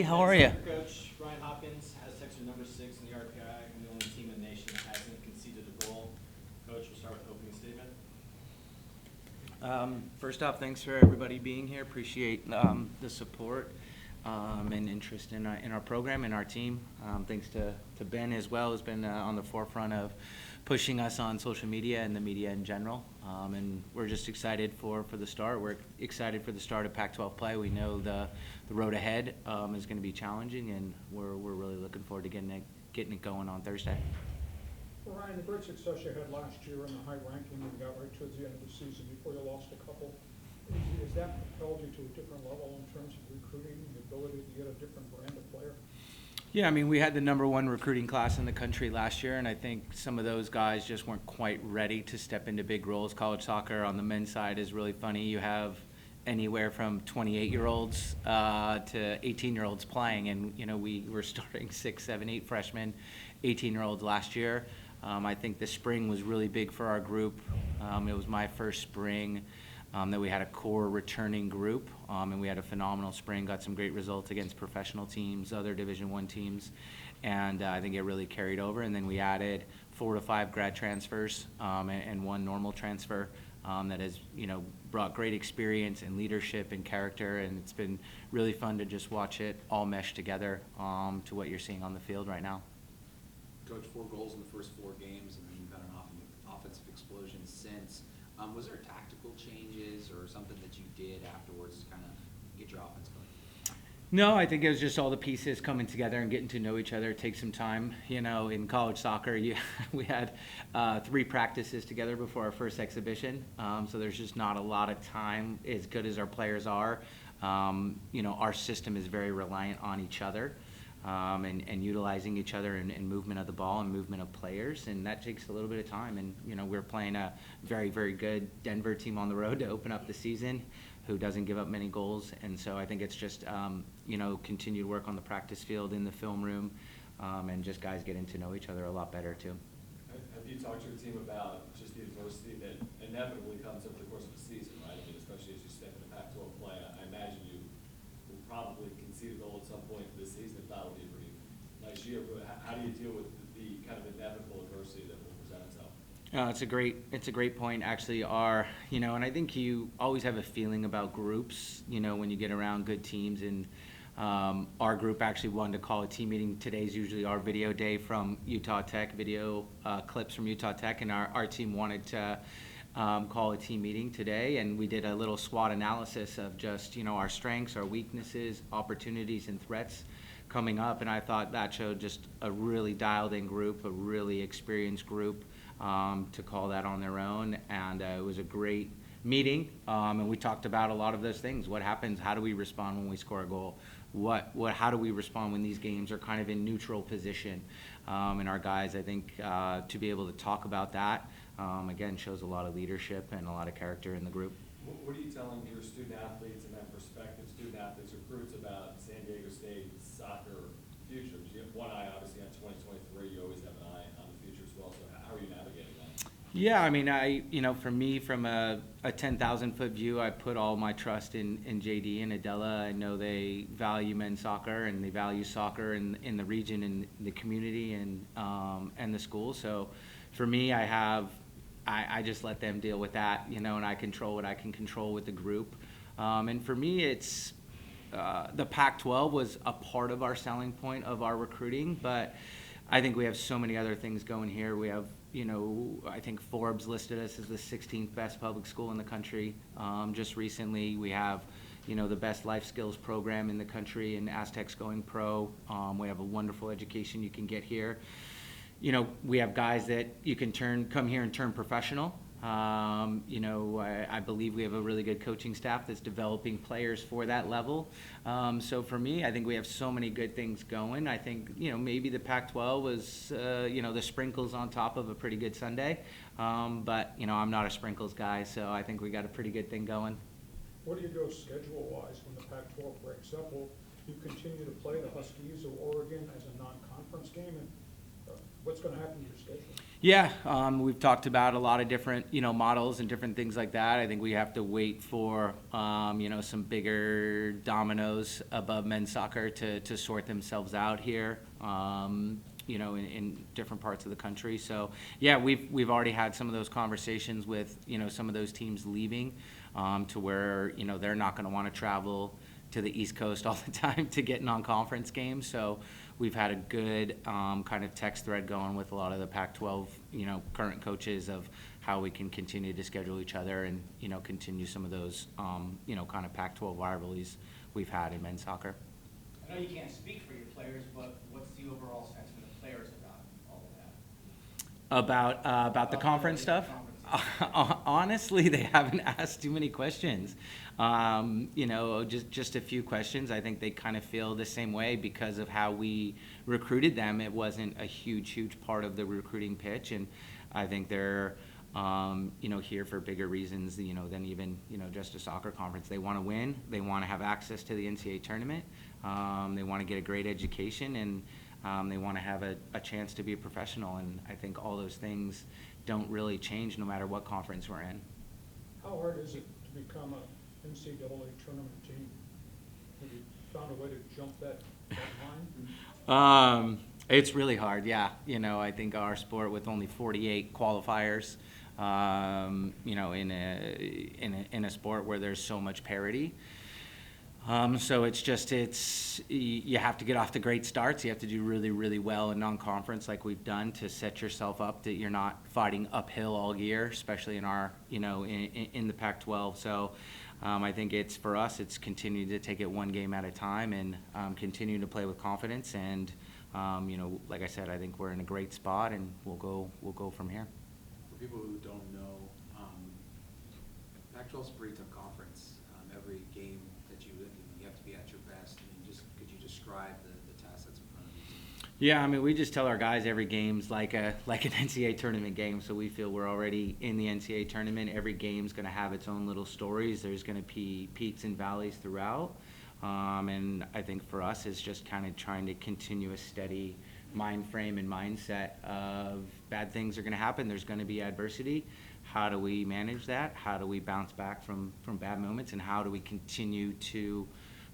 how are you? Coach Ryan Hopkins has Texas number 6 in the RPI and the only team in the nation that hasn't conceded a goal. Coach, we'll start with the opening statement. First off, thanks for everybody being here. Appreciate the support and interest in our program and our team. Thanks to Ben as well, who's been on the forefront of pushing us on social media and the media in general. And we're just excited for the start. We're excited for the start of Pac-12 play. We know the road ahead is going to be challenging, and we're really looking forward to getting it going on Thursday. Well, Ryan, the great success you had last year in the high ranking, you got right towards the end of the season before you lost a couple. Has that propelled you to a different level in terms of recruiting, the ability to get a different brand of player? Yeah, I mean, we had the #1 recruiting class in the country last year, and I think some of those guys just weren't quite ready to step into big roles. College soccer on the men's side is really funny. You have anywhere from 28-year-olds to 18-year-olds playing, and we were starting 6, 7, 8 freshmen, 18-year-olds last year. I think the spring was really big for our group. It was my first spring that we had a core returning group, and we had a phenomenal spring, got some great results against professional teams, other Division I teams, and I think it really carried over. And then we added 4 to 5 grad transfers and 1 normal transfer that has brought great experience and leadership and character, and it's been really fun to just watch it all mesh together to what you're seeing on the field right now. Coach, 4 goals in the first 4 games, and then you've had an offensive explosion since. Was there tactical changes or something that you did afterwards to kind of get your offense going? No, I think it was just all the pieces coming together and getting to know each other. It takes some time. In college soccer, we had 3 practices together before our first exhibition, so there's just not a lot of time. As good as our players are, our system is very reliant on each other. And utilizing each other in movement of the ball and movement of players, and that takes a little bit of time. And we're playing a very, very good Denver team on the road to open up the season, who doesn't give up many goals. And so I think it's just continued work on the practice field, in the film room, and just guys getting to know each other a lot better too. Have you talked to your team about just the adversity that inevitably comes over the course of a season, right? I mean, especially as you step into Pac-12 play, I imagine you will probably concede a goal at some point this season. If not, it'll be a pretty nice year. But how do you deal with the kind of inevitable adversity that will present itself? It's a great point. Actually, and I think you always have a feeling about groups, when you get around good teams. And our group actually wanted to call a team meeting. Today's usually our video day from Utah Tech, video clips from Utah Tech, and our team wanted to call a team meeting today, and we did a little SWOT analysis of just our strengths, our weaknesses, opportunities, and threats coming up. And I thought that showed just a really dialed-in group, a really experienced group to call that on their own. And it was a great meeting, and we talked about a lot of those things. What happens? How do we respond when we score a goal? How do we respond when these games are kind of in neutral position? And our guys, I think, to be able to talk about that, again, shows a lot of leadership and a lot of character in the group. What are you telling your student athletes and then prospective student athletes, recruits, about San Diego State's soccer future? You have one eye, obviously, on 2023. You always have an eye on the future as well. So how are you navigating that? Yeah, I mean, for me, from a 10,000-foot view, I put all my trust in JD and Adela. I know they value men's soccer, and they value soccer in the region and the community and the school. So for me, I just let them deal with that, and I control what I can control with the group. And for me, it's the Pac-12 was a part of our selling point of our recruiting, but I think we have so many other things going here. We have, I think Forbes listed us as the 16th best public school in the country. Just recently, we have, the best life skills program in the country, and Aztecs going pro. We have a wonderful education you can get here. We have guys that you can come here and turn professional. I believe we have a really good coaching staff that's developing players for that level. So for me, I think we have so many good things going. I think, maybe the Pac-12 was, the sprinkles on top of a pretty good Sunday. But, I'm not a sprinkles guy, so I think we got a pretty good thing going. What do you do schedule-wise when the Pac-12 breaks up? Will you continue to play the Huskies of Oregon as a non-conference game? And what's gonna happen to your schedule? Yeah, we've talked about a lot of different, models and different things like that. I think we have to wait for, some bigger dominoes above men's soccer to sort themselves out here, in different parts of the country. So, yeah, we've already had some of those conversations with, some of those teams leaving, to where, they're not gonna wanna travel to the East Coast all the time to get non-conference games. So we've had a good kind of text thread going with a lot of the Pac-12, current coaches of how we can continue to schedule each other and, continue some of those, kind of Pac-12 rivalries we've had in men's soccer. I know you can't speak for your players, but what's the overall sense from the players about all of that? About the conference stuff? conference. Honestly, they haven't asked too many questions. Just a few questions. I think they kind of feel the same way because of how we recruited them. It wasn't a huge part of the recruiting pitch, and I think they're, here for bigger reasons, than even, just a soccer conference. They want to win. They want to have access to the NCAA tournament. They want to get a great education, and they want to have a chance to be a professional. And I think all those things don't really change no matter what conference we're in. How hard is it to become a NCAA tournament team? Have you found a way to jump that line? It's really hard, yeah. I think our sport with only 48 qualifiers, in a sport where there's so much parity. So you have to get off to great starts. You have to do really, really well in non-conference like we've done to set yourself up that you're not fighting uphill all year, especially in our, in the Pac-12. So I think for us, it's continuing to take it one game at a time and continue to play with confidence. And, like I said, I think we're in a great spot and we'll go from here. For people who don't know, Pac-12 is a pretty tough conference. Every game that you have to be at your best. Could you describe the task that's in front of you? Yeah, we just tell our guys every game's like an NCAA tournament game, so we feel we're already in the NCAA tournament. Every game's going to have its own little stories. There's going to be peaks and valleys throughout. And I think for us, it's just kind of trying to continue a steady mind frame and mindset of bad things are going to happen. There's going to be adversity. How do we manage that? How do we bounce back from bad moments? And how do we continue to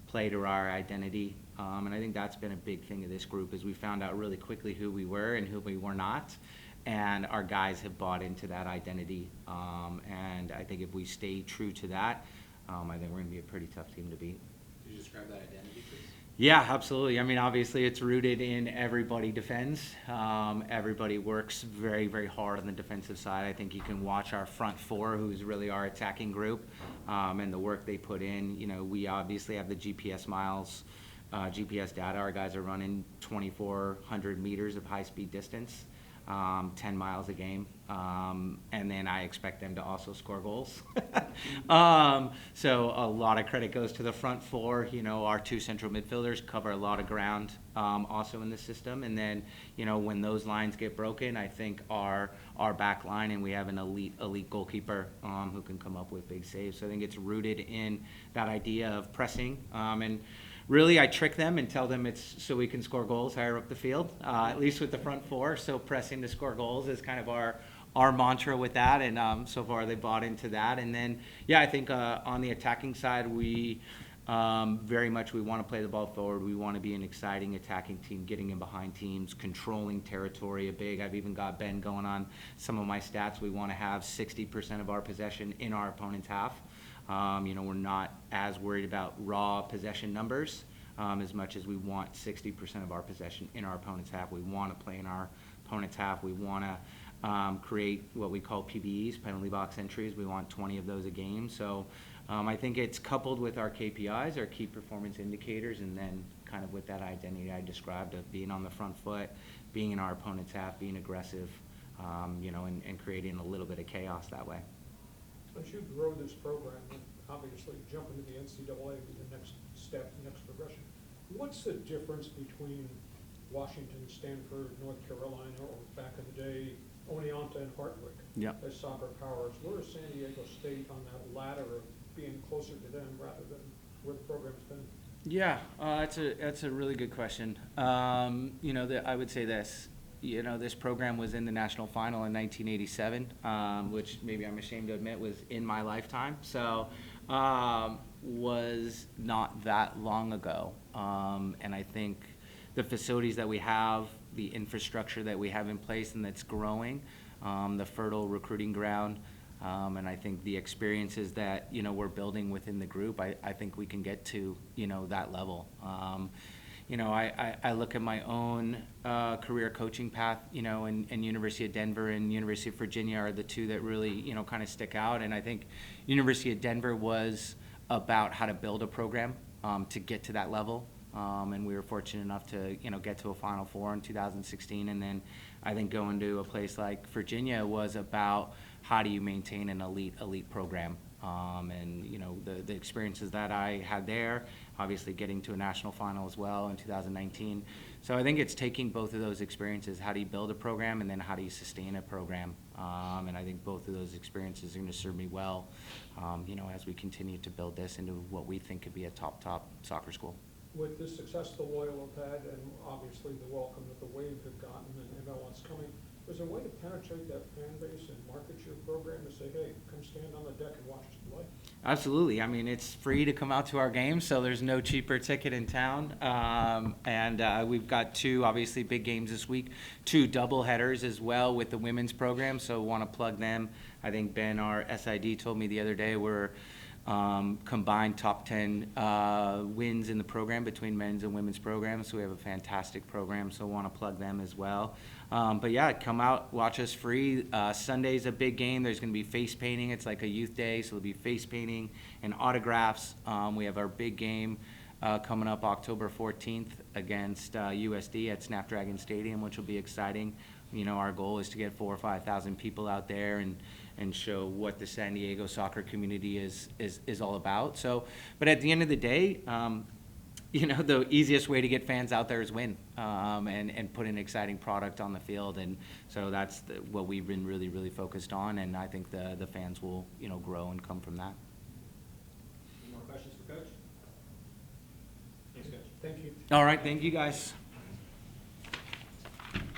play to our identity? And I think that's been a big thing of this group is we found out really quickly who we were and who we were not. And our guys have bought into that identity. And I think if we stay true to that, I think we're going to be a pretty tough team to beat. Could you describe that identity, please? Yeah, absolutely. Obviously it's rooted in everybody defends. Everybody works very, very hard on the defensive side. I think you can watch our front four, who's really our attacking group, and the work they put in. We obviously have the GPS miles, GPS data. Our guys are running 2,400 meters of high-speed distance, 10 miles a game. And then I expect them to also score goals. So a lot of credit goes to the front four. Our two central midfielders cover a lot of ground also in the system. And then, when those lines get broken, I think our back line, and we have an elite goalkeeper who can come up with big saves. So I think it's rooted in that idea of pressing. And really, I trick them and tell them it's so we can score goals higher up the field, at least with the front four. So pressing to score goals is kind of our mantra with that, and so far they bought into that. And then, yeah, I think on the attacking side, we very much we want to play the ball forward. We want to be an exciting attacking team, getting in behind teams, controlling territory a big. I've even got Ben going on some of my stats. We want to have 60% of our possession in our opponent's half. We're not as worried about raw possession numbers as much as we want 60% of our possession in our opponent's half. We want to play in our opponent's half. We want to create what we call PBEs, penalty box entries. We want 20 of those a game. So I think it's coupled with our KPIs, our key performance indicators, and then kind of with that identity I described of being on the front foot, being in our opponent's half, being aggressive, and creating a little bit of chaos that way. As you grow this program, and obviously jump into the NCAA be the next step, next progression. What's the difference between Washington, Stanford, North Carolina, or back in the day, Oneonta and Hartwick as soccer powers? Where is San Diego State on that ladder of being closer to them rather than where the program's been? Yeah, that's a really good question. I would say this. you know, this program was in the national final in 1987, which maybe I'm ashamed to admit was in my lifetime. So, was not that long ago. And I think the facilities that we have, the infrastructure that we have in place and that's growing, the fertile recruiting ground, and I think the experiences that, you know, we're building within the group, I think we can get to, you know, that level. You know, I look at my own career coaching path, you know, and University of Denver and University of Virginia are the two that really, you know, kind of stick out. And I think University of Denver was about how to build a program to get to that level. And we were fortunate enough to, you know, get to a Final Four in 2016. And then I think going to a place like Virginia was about how do you maintain an elite program. And, you know, the experiences that I had there, obviously getting to a national final as well in 2019. So I think it's taking both of those experiences, how do you build a program, and then how do you sustain a program. And I think both of those experiences are going to serve me well, you know, as we continue to build this into what we think could be a top soccer school. With the success the Loyola have had, and obviously the welcome that the Wave have gotten and MLS coming, is there a way to penetrate that fan base and market your program to say, hey, come stand on the deck and watch us play? Absolutely. I mean, it's free to come out to our games, so there's no cheaper ticket in town. And we've got two, obviously, big games this week, two double headers as well with the women's program, so want to plug them. I think Ben, our SID, told me the other day we're combined top 10 wins in the program between men's and women's programs, so we have a fantastic program, so want to plug them as well. But yeah, come out, watch us free. Sunday's a big game. There's going to be face painting. It's like a youth day, so there'll be face painting and autographs. We have our big game coming up October 14th against USD at Snapdragon Stadium, which will be exciting. You know, our goal is to get 4,000 or 5,000 people out there and show what the San Diego soccer community is all about. So, but at the end of the day, you know, the easiest way to get fans out there is win, and put an exciting product on the field. And so that's what we've been really focused on. And I think the fans will, you know, grow and come from that. Any more questions for Coach? Thanks, Coach. Thank you. All right. Thank you, guys.